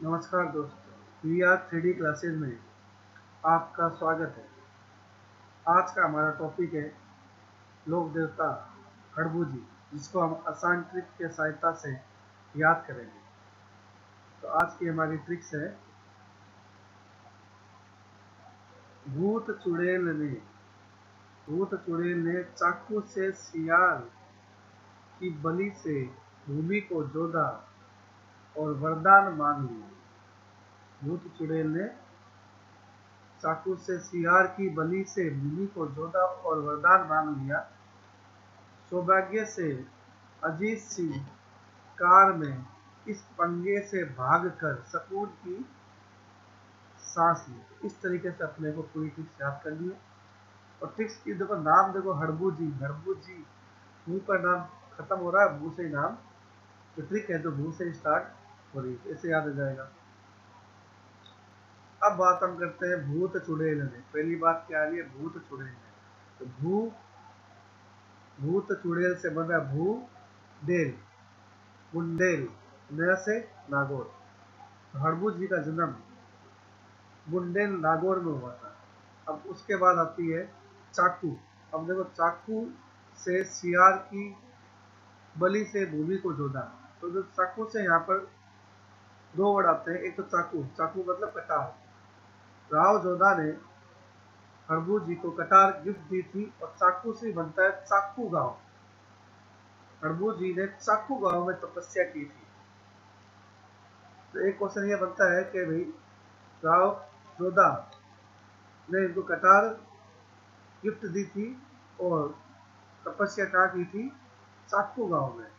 नमस्कार दोस्तों, we are 3D classes में आपका स्वागत है। आज का हमारा टॉपिक है लोक देवता खड़बूजी, जिसको हम आसान ट्रिक के सहायता से याद करेंगे। तो आज की हमारी ट्रिक्स है भूत चुड़ैल ने चाकू से सियार की बलि से भूमि को जोदा और वरदान मांग लिया। भूत चुड़ैल ने चाकू से सियार की बलि से भूमि को जोदा और वरदान मांग लिया। सौभाग्य से अजीत सिंह कार में इस पंगे से भागकर सुकून की सांस ली। इस तरीके से अपने को पूरी ट्रिक्स याद करनी है। और ट्रिक्स की देखो, नाम देखो, हड़बूजी मुंह पर नाम खत्म हो रहा है, मुंह से नाम जो ट्रिक है तो मुंह से स्टार्ट हो रही है, ऐसे याद हो जाएगा। अब बात हम करते हैं भूत चुड़ैल ने। पहली बात क्या आ रही है? भूत चुड़ैल ने। तो भूत चुड़ैल से बना भू डेल बुंडेल न से नागौर। हड़बूज जी का जन्म बुंडेल नागौर में हुआ था। अब उसके बाद आती है चाकू। अब देखो, चाकू से सियार की बलि से भूमि को जोड़ा। तो जो चाकू से यहाँ पर दो वर्ड आते हैं। एक तो चाकू मतलब कटार। राव जोधा ने हड़बूज जी को कटार गिफ्ट दी थी और चाकू से बनता है चाकू गांव। हड़बूज जी ने चाकू गांव में तपस्या की थी। तो एक क्वेश्चन ये बनता है कि भाई राव जोधा ने इनको कटार गिफ्ट दी थी और तपस्या कहाँ की थी? चाकू गांव में।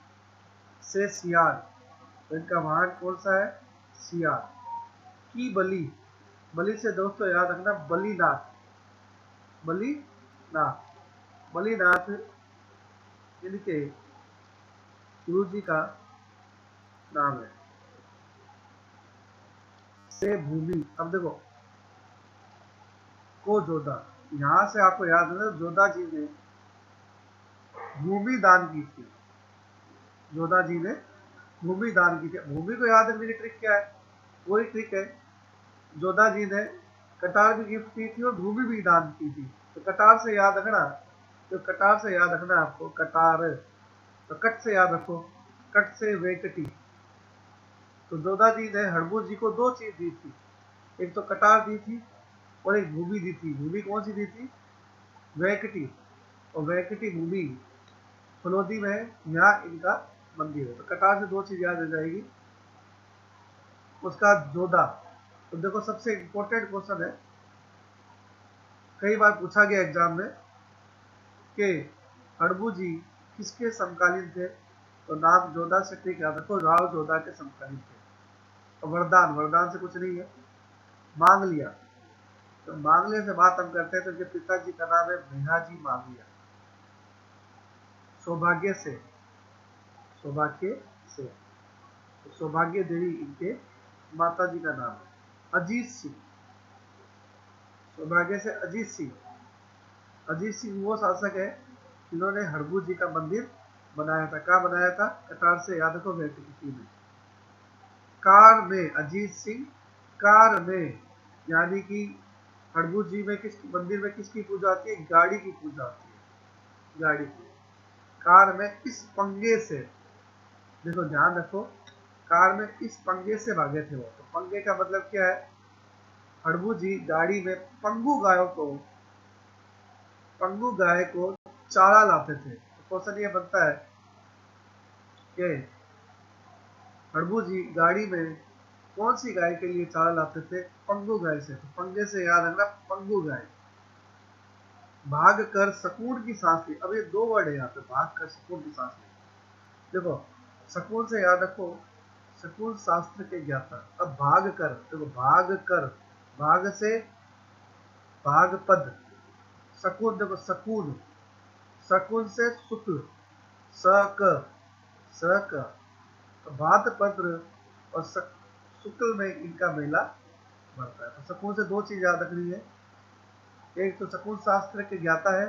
से सियार, तो इनका वाहन कौन सा है? सियार की बलि से दोस्तों याद रखना बलिनाथ इनके गुरु जी का नाम है। से भूमि, अब देखो, को जोधा, यहां से आपको याद है जोधा जी ने भूमि दान की थी। जोधा जी ने भूमि दान की थी। भूमि को याद रखने की ट्रिक क्या है? वही ट्रिक है। जोधा जी ने कटार भी गिफ्ट की थी और भूमि भी दान की थी। तो कटार से याद रखना, आपको कटार। तो कट से याद रखो, कट से वेकटी। तो जोधा जी ने हड़बूज जी को दो चीज दी थी, एक तो कटार दी थी और एक भूमि दी थी। भूमि कौन सी दी थी? वैकटी। और वैकटी भूमि फलोदी में यहाँ इनका मंदिर है। तो कटार से दो चीज याद आ जाएगी। उसका जोधा, तो देखो सबसे इंपॉर्टेंट क्वेश्चन है, कई बार पूछा गया एग्जाम में कि हड़बू जी किसके समकालीन थे? तो नाम जोधा से ठीक याद रखो, राव जोधा के समकालीन थे। तो वरदान से कुछ नहीं है, मांग लिया। तो मांगले से बात हम करते हैं तो इनके पिताजी का नाम है भैयाजी मांगलिया। सौभाग्य से तो सौभाग्य देवी इनके माता जी का नाम है। अजीत सिंह, सौभाग्य से अजीत सिंह वो शासक है जिन्होंने हड़बू जी का मंदिर बनाया था। कहाँ बनाया था? कटार से याद रखो, वेटिकिटी में। कार में अजीत सिंह, कार में, यानी कि हड़बू जी में किस मंदिर में किसकी पूजा होती है? गाड़ी की पूजा होती है, गाड़ी की। कार में इस पंगे से, देखो ध्यान रखो, कार में इस पंगे से भागे थे वो। तो पंगे का मतलब क्या है? हड़बू जी गाड़ी में पंगू गाय को चारा लाते थे। तो क्वेश्चन ये बनता है कि हड़बू जी गाड़ी में कौन सी गाय के लिए चारा लाते थे? पंगू गाय से। तो पंगे से याद रखना, पंगू गाय। भाग कर सकून की सांस ली। अब ये दो वर्ड है यहाँ पे, भाग कर सकून की सांस ली। देखो, सकून से याद रखो, सकून शास्त्र के ज्ञाता। अब भाग कर, देखो भाग से भाग पद, सकून, देखो शकुन से शुक्ल, स क भाद्रपद और शुक्ल में इनका मेला बढ़ता है। तो शकुन से दो चीज याद रखनी है, एक तो शकुन शास्त्र के ज्ञाता है,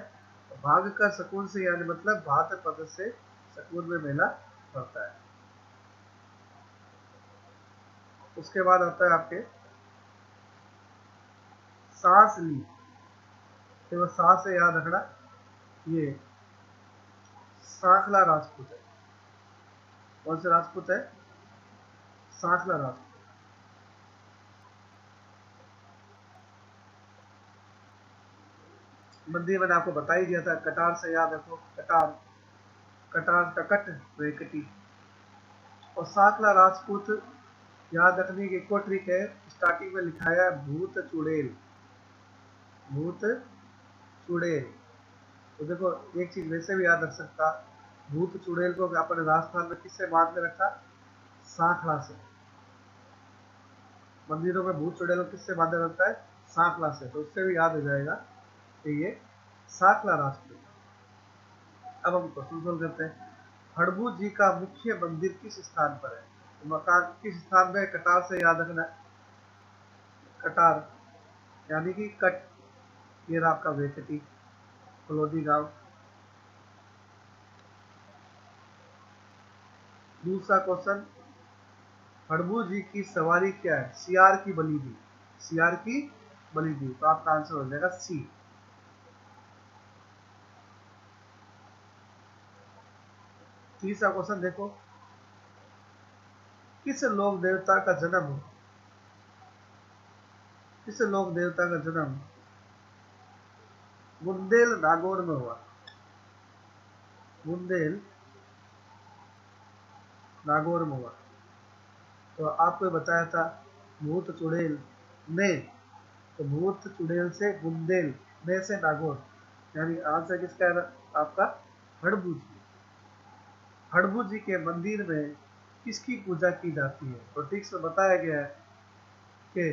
भाग कर शकुन से यानी मतलब भाद्रपद से शकुन में मेला बढ़ता है। उसके बाद आता है आपके सांस ली, तो सांस से याद रखना, ये सांखला राजपूत है। कौन से राजपूत है? सांखला राजपूत। मंदिर मैंने आपको बता ही दिया था, कटार से याद रखो, कटार, कटार का कट वेकटी। और सांखला राजपूत याद रखने की एक और ट्रिक है, स्टार्टिंग में लिखा है भूत चुड़ैल, भूत चुड़ैल। तो देखो एक चीज वैसे भी याद रख सकता, भूत चुड़ैल को आपने राजस्थान में किससे बांध के रखा? सांखला से। मंदिरों में भूत चुड़ैल को किससे बांधा रहता है? सांखला से। तो उससे भी याद हो जाएगा कि ये सांखला राजपूत। अब हम क्वेश्चन सोल्व करते हैं। हड़बू जी का मुख्य मंदिर किस स्थान पर है? तो मकान किस स्थान पे? कटार से याद रखना, कटार यानी कि कट, ये रहा आपका वेकटी, फलोदी गांव। दूसरा क्वेश्चन, हड़बू जी की सवारी क्या है? सियार की बलि दी, सियार की बलि दी। तो आपका आंसर हो जाएगा सी। तीसरा क्वेश्चन देखो, किस लोक देवता का जन्म, किस लोक देवता का जन्म बुंदेल नागौर में हुआ? बुंदेल नागौर में हुआ। तो आपको बताया था भूत चुड़ैल में, तो भूत चुड़ैल से बुंदेल, में से नागौर, यानी आंसर किसका है आपका? हड़बू जी। हड़बू जी के मंदिर में किसकी पूजा की जाती है? तो ठीक से बताया गया है कि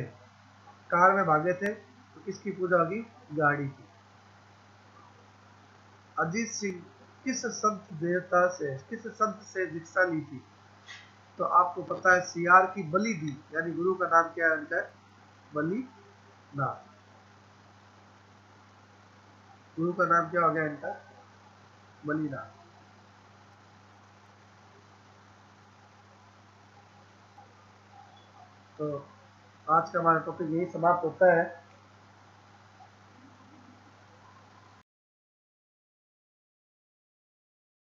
कार में भागे थे तो किसकी पूजा होगी? गाड़ी की। अजीत सिंह किस संत देवता से, किस संत से दीक्षा ली थी? तो आपको पता है सियार की बलि दी, यानी गुरु का नाम क्या है इनका? बलि नाथ। गुरु का नाम क्या हो गया इनका? बलिनाथ। तो आज का हमारा टॉपिक यही समाप्त होता है।